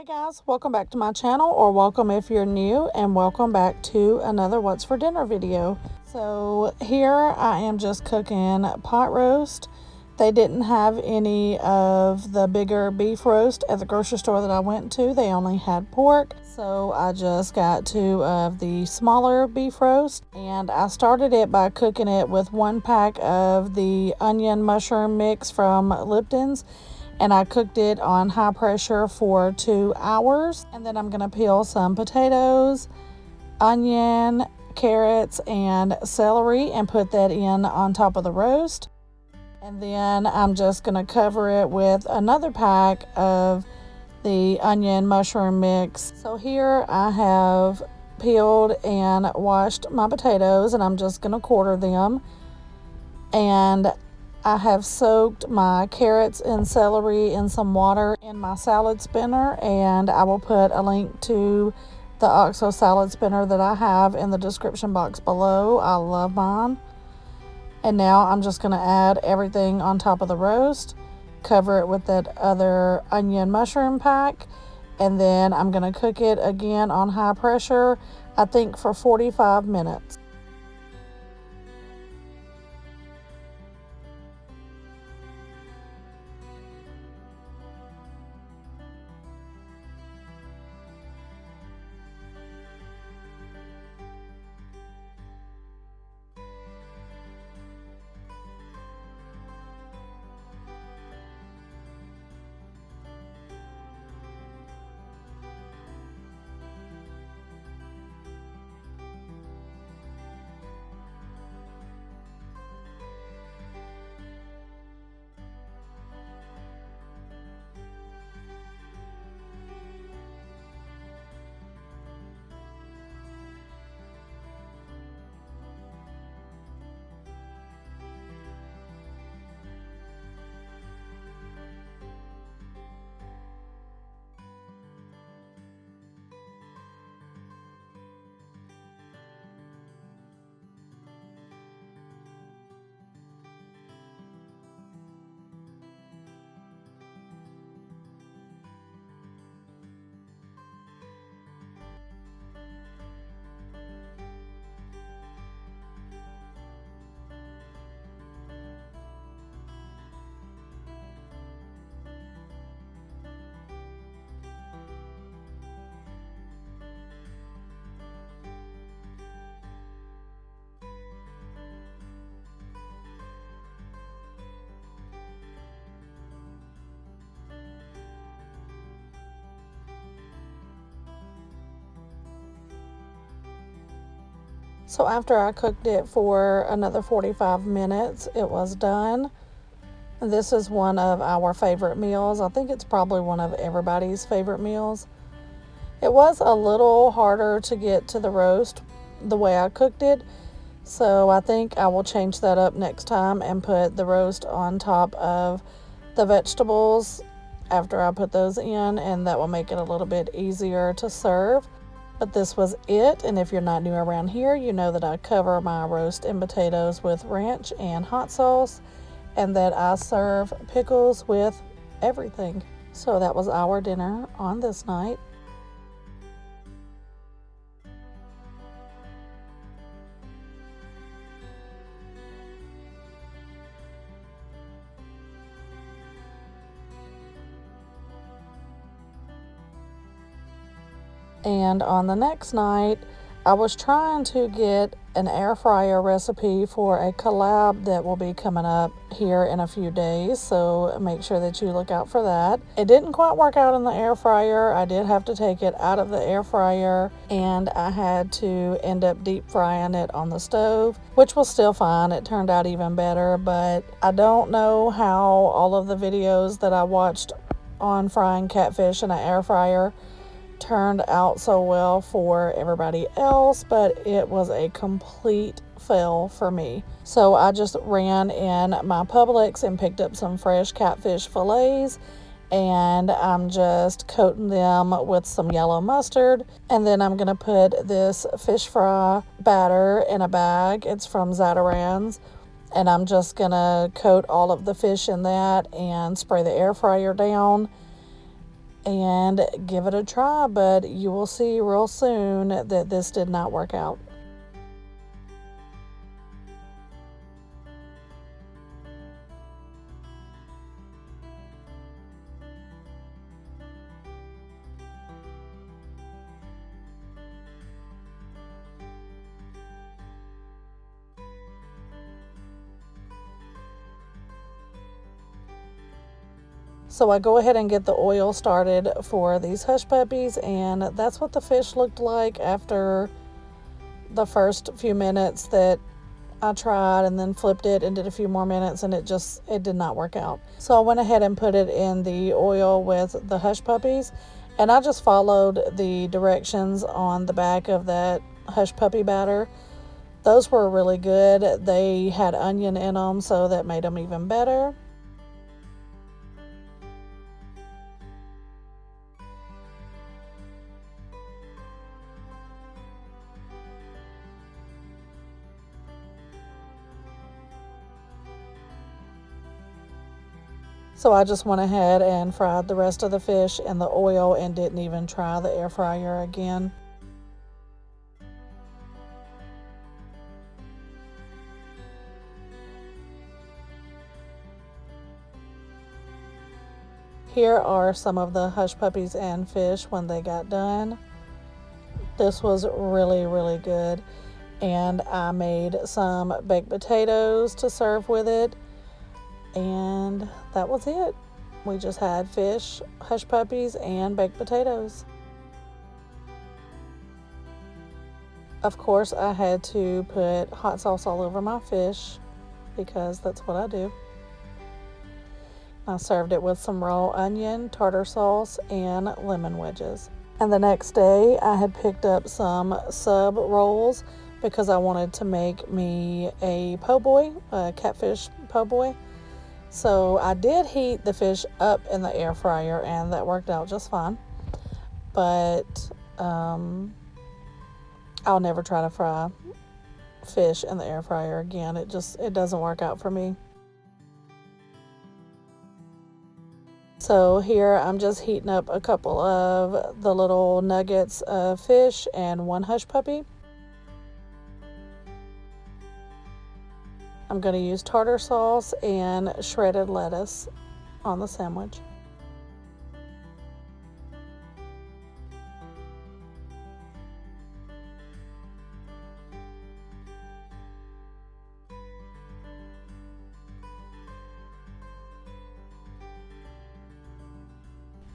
Guys, welcome back to my channel, or welcome if you're new, and welcome back to another What's for Dinner video. So here I am just cooking pot roast. They didn't have any of the bigger beef roast at the grocery store that I went to. They only had pork, so I just got 2 of the smaller beef roast, and I started it by cooking it with 1 pack of the onion mushroom mix from Lipton's. And I cooked it on high pressure for 2 hours. And then I'm going to peel some potatoes, onion, carrots, and celery and put that in on top of the roast. And then I'm just going to cover it with another pack of the onion mushroom mix. So here I have peeled and washed my potatoes, and I'm just going to quarter them. And I have soaked my carrots and celery in some water in my salad spinner, and I will put a link to the OXO salad spinner that I have in the description box below. I love mine. And now I'm just going to add everything on top of the roast, cover it with that other onion mushroom pack, and then I'm going to cook it again on high pressure, I think for 45 minutes. So after I cooked it for another 45 minutes, it was done. This is one of our favorite meals. I think it's probably one of everybody's favorite meals. It was a little harder to get to the roast the way I cooked it, so I think I will change that up next time and put the roast on top of the vegetables after I put those in, and that will make it a little bit easier to serve. But this was it, and if you're not new around here, you know that I cover my roast and potatoes with ranch and hot sauce, and that I serve pickles with everything. So that was our dinner on this night. And on the next night, I was trying to get an air fryer recipe for a collab that will be coming up here in a few days, so make sure that you look out for that. It didn't quite work out in the air fryer. I did have to take it out of the air fryer, and I had to end up deep frying it on the stove, which was still fine. It turned out even better, but I don't know how all of the videos that I watched on frying catfish in an air fryer turned out so well for everybody else, but it was a complete fail for me. So I just ran in my Publix and picked up some fresh catfish fillets, and I'm just coating them with some yellow mustard, and then I'm gonna put this fish fry batter in a bag. It's from Zatarain's, and I'm just gonna coat all of the fish in that and spray the air fryer down. and give it a try, but you will see real soon that this did not work out. So I go ahead and get the oil started for these hush puppies, and that's what the fish looked like after the first few minutes that I tried, and then flipped it and did a few more minutes, and it did not work out. So I went ahead and put it in the oil with the hush puppies, and I just followed the directions on the back of that hush puppy batter. Those were really good. They had onion in them, so that made them even better. So I just went ahead and fried the rest of the fish in the oil and didn't even try the air fryer again. Here are some of the hush puppies and fish when they got done. This was really, really good. And I made some baked potatoes to serve with it. And that was it. We just had fish, hush puppies, and baked potatoes. Of course, I had to put hot sauce all over my fish because that's what I do. I served it with some raw onion, tartar sauce, and lemon wedges. And the next day, I had picked up some sub rolls because I wanted to make me a po' boy, a catfish po' boy. So I did heat the fish up in the air fryer, and that worked out just fine. But I'll never try to fry fish in the air fryer again. It doesn't work out for me. So here I'm just heating up a couple of the little nuggets of fish and one hush puppy. I'm going to use tartar sauce and shredded lettuce on the sandwich.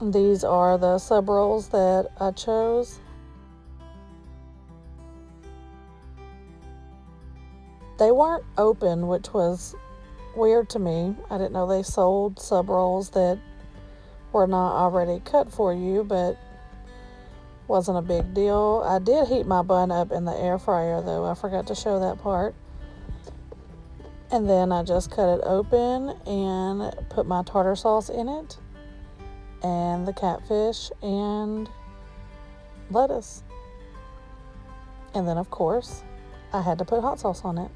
These are the sub rolls that I chose. They weren't open, which was weird to me. I didn't know they sold sub rolls that were not already cut for you, but wasn't a big deal. I did heat my bun up in the air fryer though. I forgot to show that part. And then I just cut it open and put my tartar sauce in it, and the catfish and lettuce. And then of course, I had to put hot sauce on it.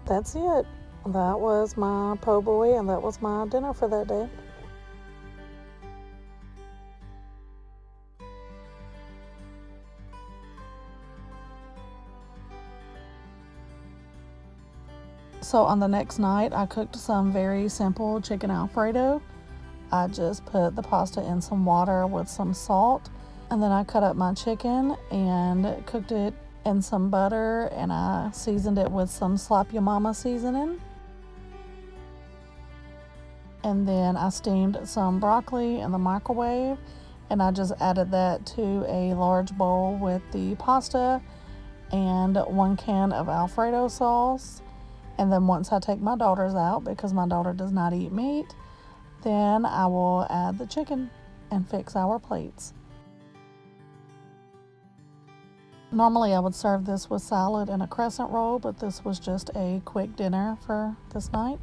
That's it. That was my po' boy, and that was my dinner for that day. So on the next night, I cooked some very simple chicken Alfredo. I just put the pasta in some water with some salt, and then I cut up my chicken and cooked it in some butter, and I seasoned it with some Slap Your Mama seasoning. And then I steamed some broccoli in the microwave, and I just added that to a large bowl with the pasta and 1 can of Alfredo sauce. And then once I take my daughters out, because my daughter does not eat meat, then I will add the chicken and fix our plates. Normally I would serve this with salad and a crescent roll, but this was just a quick dinner for this night.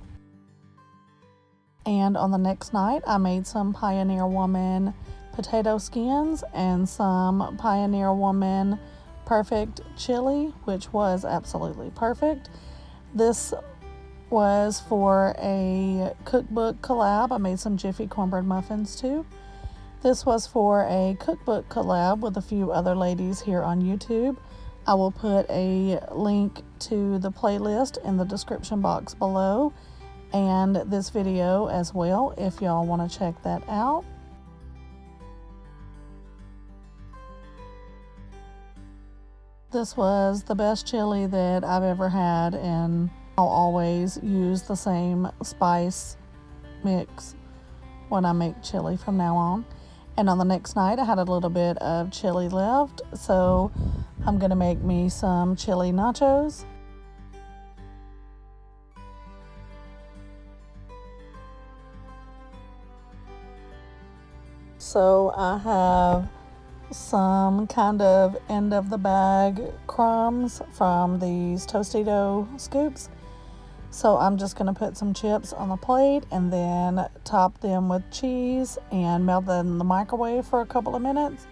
And on the next night, I made some Pioneer Woman potato skins and some Pioneer Woman perfect chili, which was absolutely perfect. This was for a cookbook collab. I made some Jiffy cornbread muffins too. This was for a cookbook collab with a few other ladies here on YouTube. I will put a link to the playlist in the description box below and this video as well if y'all want to check that out. This was the best chili that I've ever had, and I'll always use the same spice mix when I make chili from now on. And on the next night I had a little bit of chili left, so I'm gonna make me some chili nachos. So I have some kind of end of the bag crumbs from these Tostito scoops. So I'm just going to put some chips on the plate and then top them with cheese and melt them in the microwave for a couple of minutes.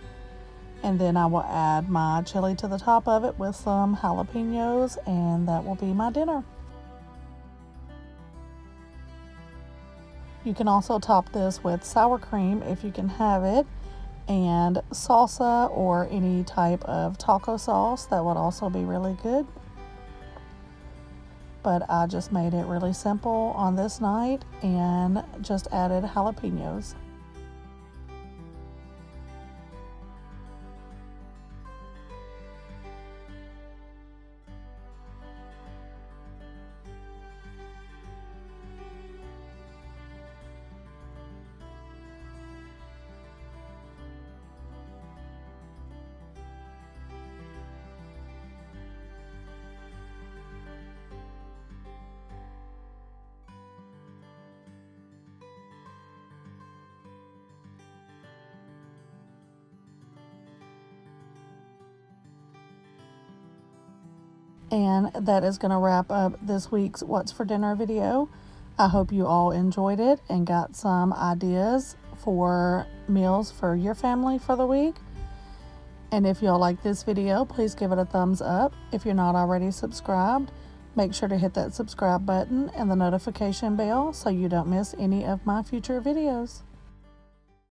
And then I will add my chili to the top of it with some jalapenos, and that will be my dinner. You can also top this with sour cream if you can have it, and salsa or any type of taco sauce. That would also be really good. But I just made it really simple on this night and just added jalapenos. And that is going to wrap up this week's What's for Dinner video. I hope you all enjoyed it and got some ideas for meals for your family for the week. And if y'all like this video, please give it a thumbs up. If you're not already subscribed, make sure to hit that subscribe button and the notification bell so you don't miss any of my future videos.